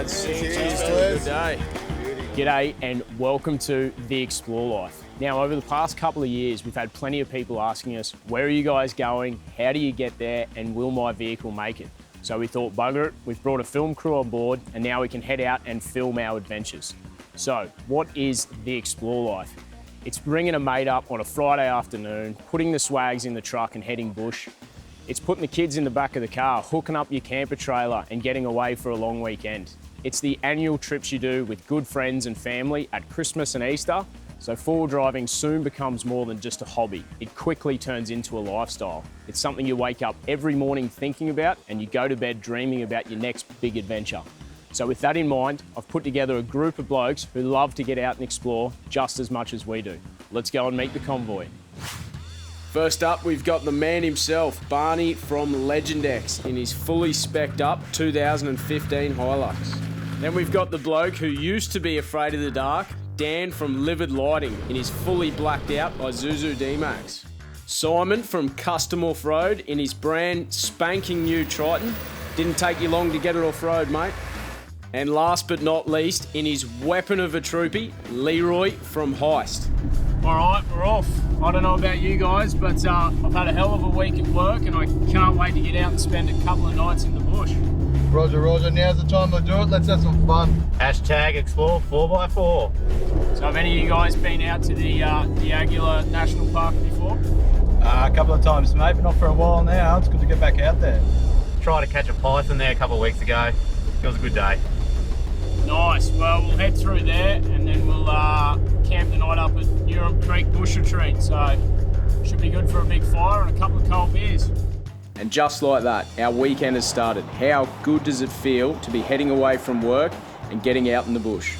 lads. Cheers to a good day. G'day and welcome to The Explore Life. Now, over the past couple of years, we've had plenty of people asking us, where are you guys going? How do you get there? And will my vehicle make it? So we thought, bugger it, we've brought a film crew on board and now we can head out and film our adventures. So, what is The Explore Life? It's bringing a mate up on a Friday afternoon, putting the swags in the truck and heading bush. It's putting the kids in the back of the car, hooking up your camper trailer and getting away for a long weekend. It's the annual trips you do with good friends and family at Christmas and Easter. So four-wheel driving soon becomes more than just a hobby. It quickly turns into a lifestyle. It's something you wake up every morning thinking about and you go to bed dreaming about your next big adventure. So with that in mind, I've put together a group of blokes who love to get out and explore just as much as we do. Let's go and meet the convoy. First up, we've got the man himself, Barney from Legendex in his fully spec'd up 2015 Hilux. Then we've got the bloke who used to be afraid of the dark, Dan from Livid Lighting in his fully blacked out Isuzu D-Max. Simon from Custom Off-Road in his brand spanking new Triton. Didn't take you long to get it off-road, mate. And last but not least, in his weapon of a troopy, Leroy from Heist. All right, we're off. I don't know about you guys, but I've had a hell of a week at work and I can't wait to get out and spend a couple of nights in the bush. Roger, Roger. Now's the time to do it. Let's have some fun. Hashtag Explore 4x4. So have any of you guys been out to the Diag National Park before? A couple of times, mate, but not for a while now. It's good to get back out there. Tried to catch a python there a couple of weeks ago. It was a good day. Nice. Well, we'll head through there and then we'll camp the night up at Europe Creek Bush Retreat. So should be good for a big fire and a couple of cold beers. And just like that, our weekend has started. How good does it feel to be heading away from work and getting out in the bush?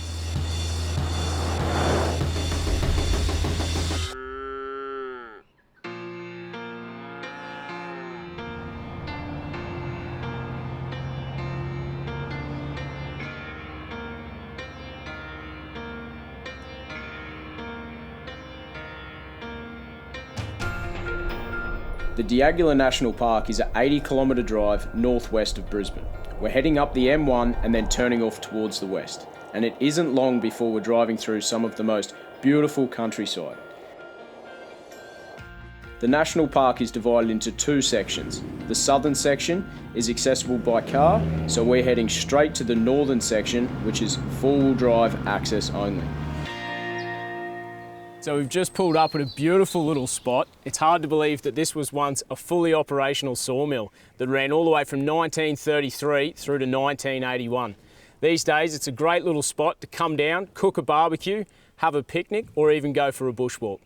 The Diag National Park is an 80-kilometre drive northwest of Brisbane. We're heading up the M1 and then turning off towards the west. And it isn't long before we're driving through some of the most beautiful countryside. The National Park is divided into two sections. The southern section is accessible by car, so we're heading straight to the northern section, which is four-wheel drive access only. So we've just pulled up at a beautiful little spot. It's hard to believe that this was once a fully operational sawmill that ran all the way from 1933 through to 1981. These days it's a great little spot to come down, cook a barbecue, have a picnic or even go for a bushwalk.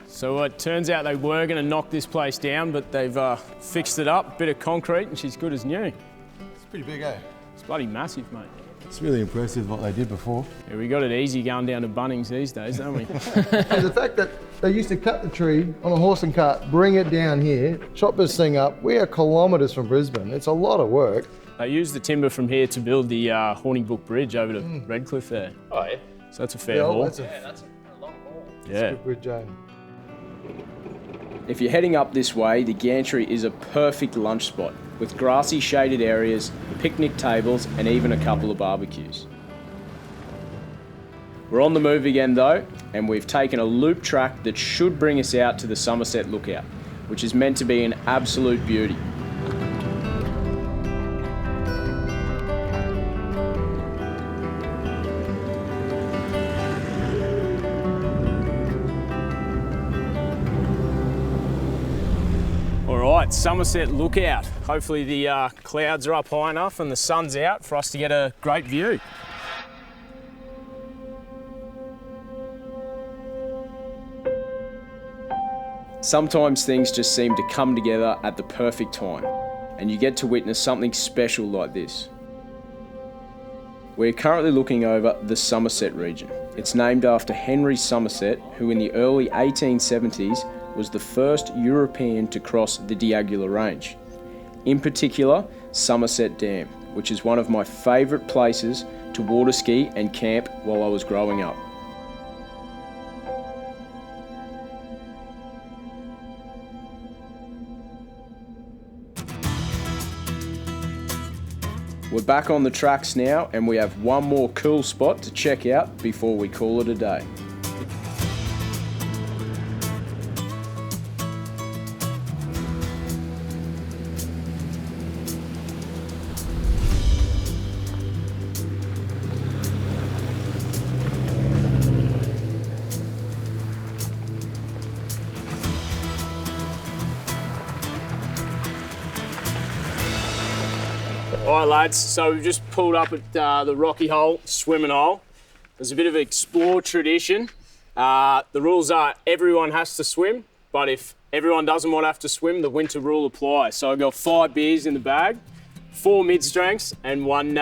So it turns out they were going to knock this place down, but they've fixed it up, bit of concrete and she's good as new. It's pretty big, eh? It's bloody massive, mate. It's really impressive what they did before. Yeah, we got it easy going down to Bunnings these days, don't we? And the fact that they used to cut the tree on a horse and cart, bring it down here, chop this thing up. We are kilometres from Brisbane. It's a lot of work. They used the timber from here to build the Horningbrook Bridge over to Redcliffe there. Oh, yeah. So that's a fair haul. That's a long haul. Yeah. Good bridge, eh? If you're heading up this way, the gantry is a perfect lunch spot with grassy shaded areas, picnic tables and even a couple of barbecues. We're on the move again though, and we've taken a loop track that should bring us out to the Somerset Lookout, which is meant to be an absolute beauty. Somerset Lookout. Hopefully the clouds are up high enough and the sun's out for us to get a great view. Sometimes things just seem to come together at the perfect time and you get to witness something special like this. We're currently looking over the Somerset region. It's named after Henry Somerset, who in the early 1870s was the first European to cross the Diag Range. In particular, Somerset Dam, which is one of my favourite places to water ski and camp while I was growing up. we're back on the tracks now and we have one more cool spot to check out before we call it a day. All right, lads, so we've just pulled up at the Rocky Hole swimming hole. There's a bit of an explore tradition. The rules are everyone has to swim, but if everyone doesn't want to have to swim, the winter rule applies. So I've got 5 beers in the bag, 4 mid-strengths and one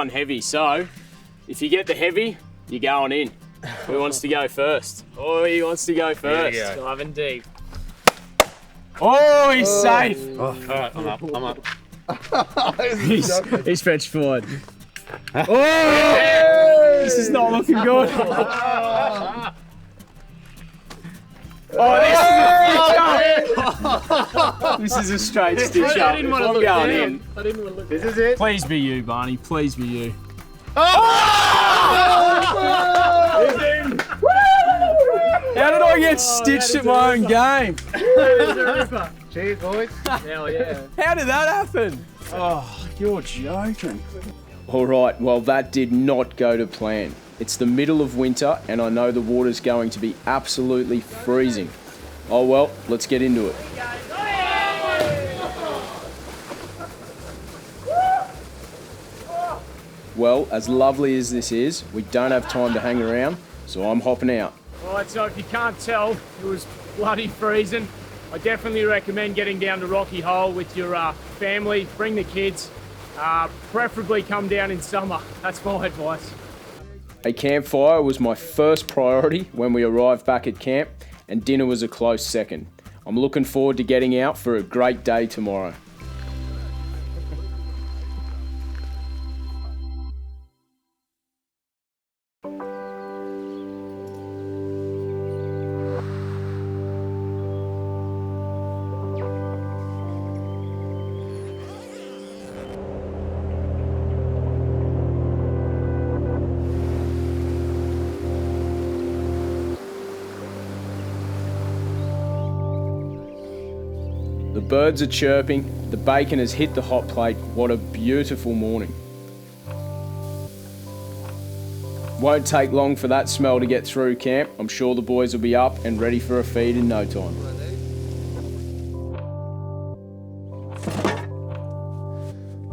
heavy. So if you get the heavy, you're going in. Who wants to go first? Oh, he wants to go first. Diving deep. Oh, he's safe. Oh, all right, I'm up. He's fetched forward. Oh! This is not looking good. This is a straight stitch up. I'm going in. This is it. Please be you, Barney. Please be you. How did I get stitched at my own game? Cheers, boys. Hell yeah. How did that happen? Oh, you're joking. All right, well, that did not go to plan. It's the middle of winter and I know the water's going to be absolutely freezing. Oh well, let's get into it. Well, as lovely as this is, we don't have time to hang around, so I'm hopping out. All right, so if you can't tell, it was bloody freezing. I definitely recommend getting down to Rocky Hole with your family. Bring the kids. Preferably come down in summer. That's my advice. A campfire was my first priority when we arrived back at camp, and dinner was a close second. I'm looking forward to getting out for a great day tomorrow. The birds are chirping, the bacon has hit the hot plate. What a beautiful morning. Won't take long for that smell to get through camp. I'm sure the boys will be up and ready for a feed in no time.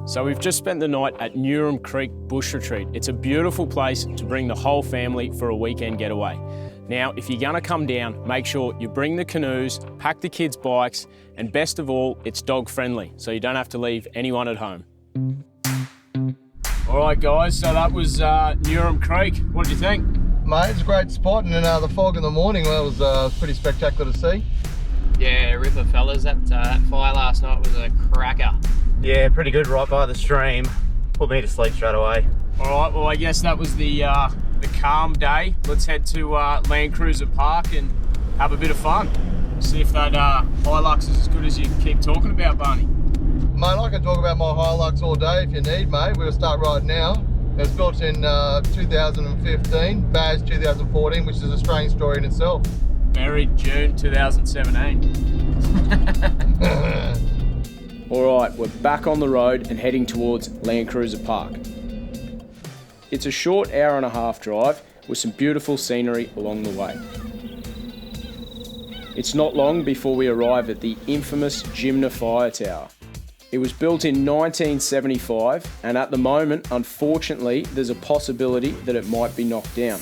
So we've just spent the night at Newham Creek Bush Retreat. It's a beautiful place to bring the whole family for a weekend getaway. Now, if you're gonna come down, make sure you bring the canoes, pack the kids' bikes, and best of all, it's dog friendly, so you don't have to leave anyone at home. All right, guys, so that was Newham Creek. What did you think? Mate, it's a great spot, and then the fog in the morning, well, it was pretty spectacular to see. Yeah, ripper fellas. That fire last night was a cracker. Yeah, pretty good right by the stream. Put me to sleep straight away. All right, well, I guess that was the calm day. Let's head to Landcruiser Park and have a bit of fun. See if that Hilux is as good as you keep talking about, Barney. Mate, I can talk about my Hilux all day if you need, mate. We'll start right now. It was built in 2015, badged 2014, which is a strange story in itself. Married June 2017. All right, we're back on the road and heading towards Landcruiser Park. It's a short hour-and-a-half drive with some beautiful scenery along the way. It's not long before we arrive at the infamous Jimna Fire Tower. It was built in 1975, and at the moment, unfortunately, there's a possibility that it might be knocked down.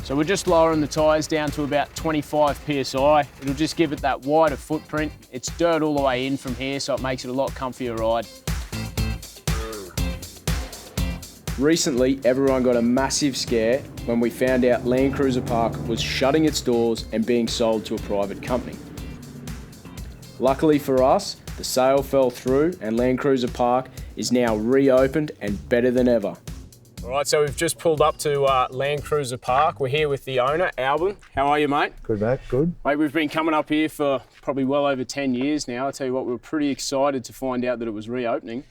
So we're just lowering the tyres down to about 25 PSI. It'll just give it that wider footprint. It's dirt all the way in from here, so it makes it a lot comfier ride. Recently, everyone got a massive scare when we found out Landcruiser Park was shutting its doors and being sold to a private company. Luckily for us, the sale fell through and Landcruiser Park is now reopened and better than ever. All right, so we've just pulled up to Landcruiser Park. We're here with the owner, Alvin. How are you, mate? Good, mate, good. Mate, we've been coming up here for probably well over 10 years now. I tell you what, we were pretty excited to find out that it was reopening.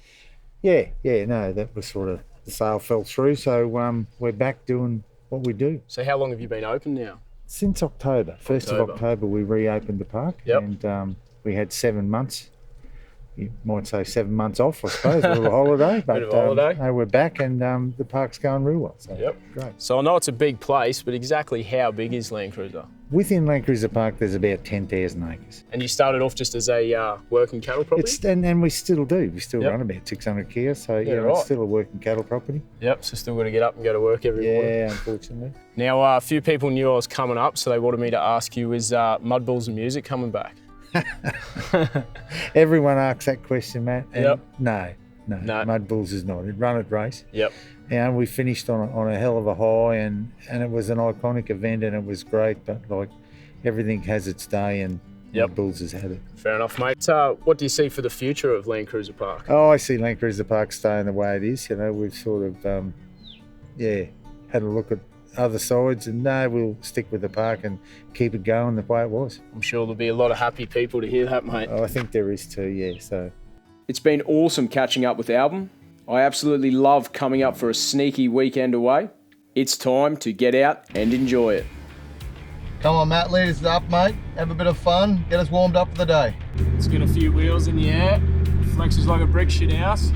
Yeah, no, that was sort of, the sale fell through, so we're back doing what we do. So how long have you been open now? Since October, 1st of October, we reopened the park. Yep. And we had 7 months. You might say 7 months off, I suppose, a little holiday. But Bit of a holiday. No, we're back, and the park's going real well. So Yep. great. So I know it's a big place, but exactly how big is Landcruiser? Within Landcruiser Park, there's about 10,000 acres. And you started off just as a working cattle property? And we still do. We still Yep. run about 600 cows, so Yeah, yeah, right. it's still a working cattle property. Yep, so still got to get up and go to work every morning. Yeah, unfortunately. Now, a few people knew I was coming up, so they wanted me to ask you, is Mud Bulls and Music coming back? Everyone asks that question, Matt. And Yep. No. No. Mud Bulls is not. It run at race. Yep. And we finished on a hell of a high, and it was an iconic event, and it was great. But like everything has its day, and Yep. Mud Bulls has had it. Fair enough, mate. What do you see for the future of Landcruiser Park? Oh, I see Landcruiser Park staying the way it is. You know, we've sort of had a look at other sides, and no, we'll stick with the park and keep it going the way it was. I'm sure there'll be a lot of happy people to hear that, mate. Oh, I think there is too. Yeah. So. It's been awesome catching up with Alvin. I absolutely love coming up for a sneaky weekend away. It's time to get out and enjoy it. Come on, Matt, lead us up, mate. Have a bit of fun. Get us warmed up for the day. Let's get a few wheels in the air. Flexes like a brick shit house.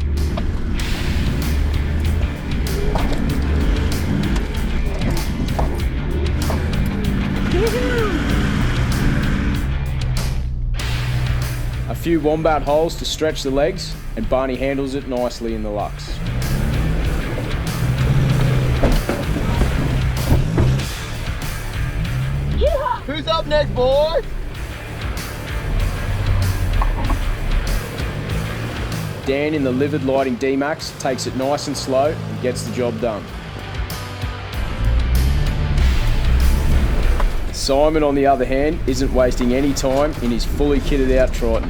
A few wombat holes to stretch the legs, and Barney handles it nicely in the Lux. Who's up next, boy? Dan in the livid lighting D-Max takes it nice and slow and gets the job done. Simon, on the other hand, isn't wasting any time in his fully kitted out Triton.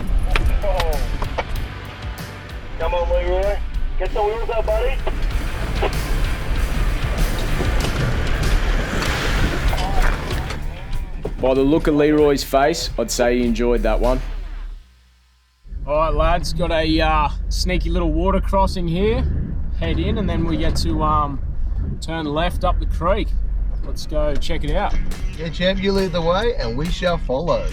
Come on, Leroy. Get the wheels up, buddy. By the look of Leroy's face, I'd say he enjoyed that one. All right, lads, got a sneaky little water crossing here. Head in, and then we get to turn left up the creek. Let's go check it out. Yeah, champ, you lead the way and we shall follow.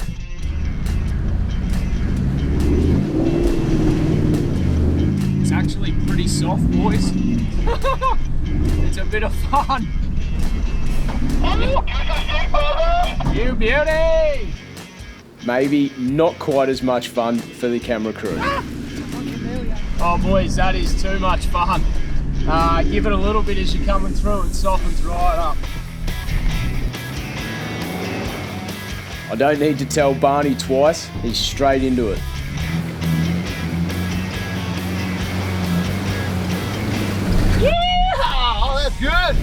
It's actually pretty soft, boys. It's a bit of fun. You beauty! Maybe not quite as much fun for the camera crew. Oh, boys, that is too much fun. Give it a little bit as you're coming through. It softens right up. I don't need to tell Barney twice, he's straight into it. Yeah! Oh, that's good.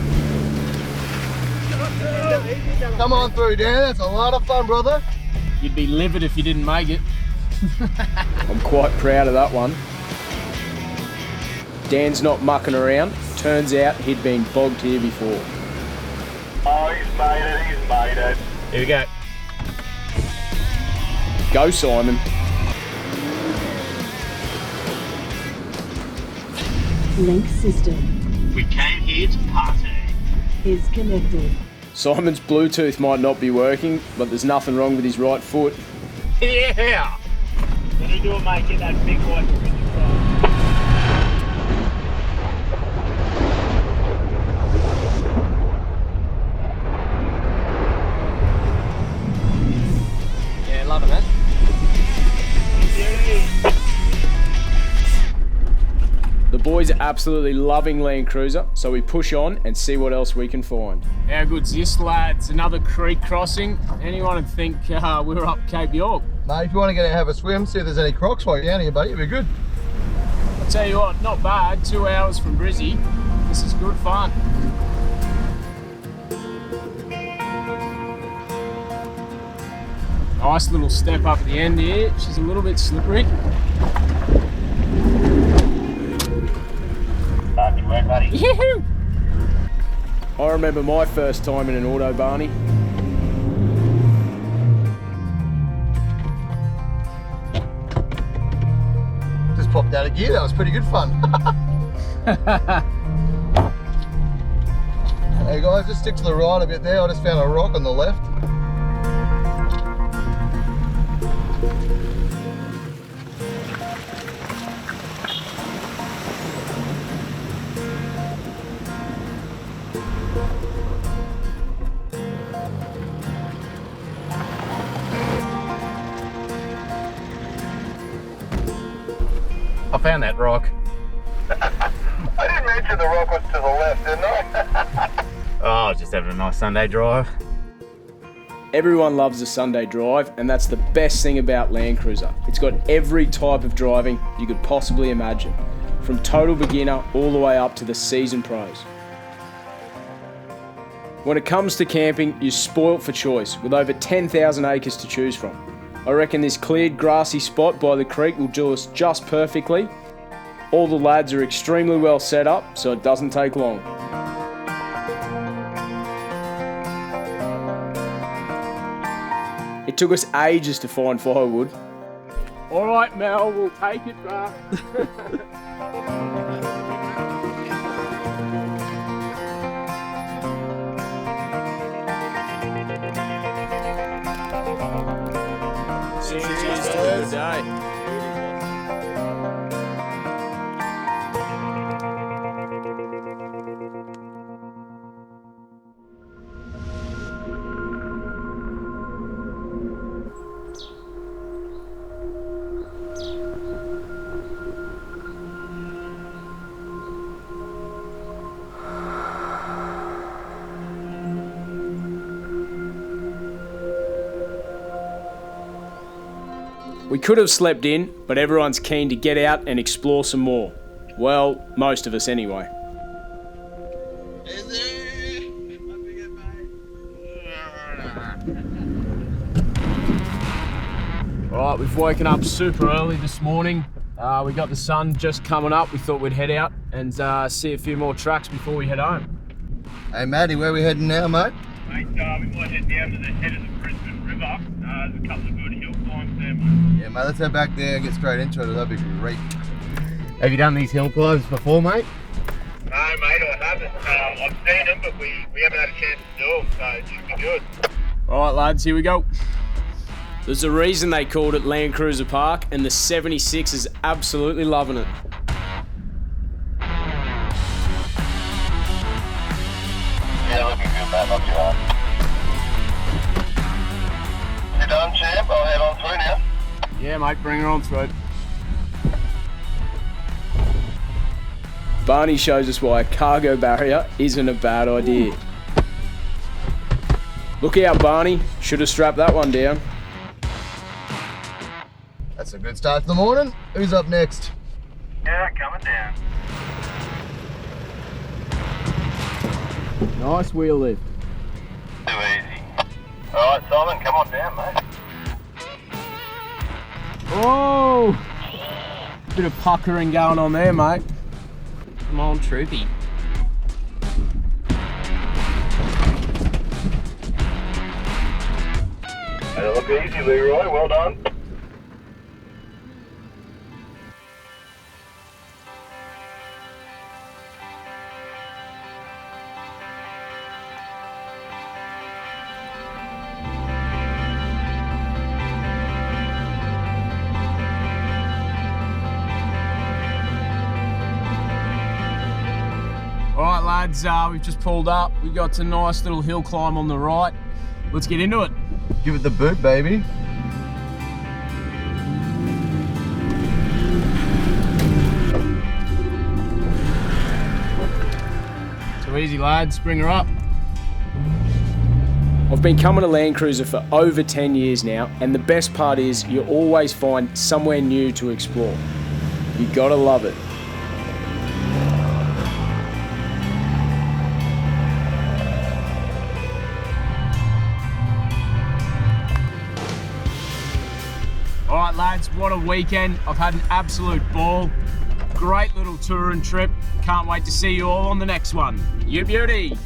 Come on through, Dan. That's a lot of fun, brother. You'd be livid if you didn't make it. I'm quite proud of that one. Dan's not mucking around. Turns out he'd been bogged here before. Oh, he's made it. Here we go. Go, Simon. Link system We came here to party. is connected. Simon's Bluetooth might not be working, but there's nothing wrong with his right foot. Yeah! What do you do, mate? Get that big boy. Yeah, loving it. The boys are absolutely loving Landcruiser, so we push on and see what else we can find. How good's this, lads? Another creek crossing. Anyone would think we're up Cape York. Mate, if you want to get out and have a swim, see if there's any crocs while you're down here, buddy, it'd be good. I'll tell you what, not bad. 2 hours from Brizzy. This is good fun. Nice little step up at the end here. She's a little bit slippery. Good work, buddy. Yee-hoo! I remember my first time in an auto, Barney. Just popped out of gear. That was pretty good fun. Hey guys, just stick to the right a bit there. I just found a rock on the left. I found that rock. I didn't mention the rock was to the left, didn't I? Oh, I was just having a nice Sunday drive. Everyone loves a Sunday drive, and that's the best thing about Landcruiser. It's got every type of driving you could possibly imagine, from total beginner all the way up to the seasoned pros. When it comes to camping, you're spoilt for choice with over 10,000 acres to choose from. I reckon this cleared grassy spot by the creek will do us just perfectly. All the lads are extremely well set up, so it doesn't take long. It took us ages to find firewood. All right, Mel, we'll take it back. Cheers to the day. We could have slept in, but everyone's keen to get out and explore some more. Well, most of us anyway. Alright, we've woken up super early this morning. We got the sun just coming up. We thought we'd head out and see a few more tracks before we head home. Hey Matty, where are we heading now, mate? Mate, we might head down to the head of the Brisbane River. There's a couple of good hill climbs there, mate. Yeah, mate, let's head back there and get straight into it. That'd be great. Have you done these hill climbs before, mate? No, mate, I haven't. I've seen them, but we haven't had a chance to do them, so it should be good. Alright lads, here we go. There's a reason they called it Landcruiser Park, and the 76 is absolutely loving it. Yeah, looking good, mate, not too hard. You done, champ? I'll head on through now. Yeah mate, bring her on through. Barney shows us why a cargo barrier isn't a bad idea. Look out Barney, should have strapped that one down. That's a good start to the morning. Who's up next? Yeah, coming down. Nice wheel lift. Too easy. Alright, Simon, come on down, mate. Oh! Bit of puckering going on there, mate. Come on, Troopy. Hey, look easy, Leroy. Well done. Alright lads, we've just pulled up. We've got a nice little hill climb on the right. Let's get into it. Give it the boot, baby. Too easy lads, bring her up. I've been coming to Landcruiser for over 10 years now, and the best part is you always find somewhere new to explore. You gotta love it. Alright lads, what a weekend. I've had an absolute ball. Great little touring trip. Can't wait to see you all on the next one. You beauty!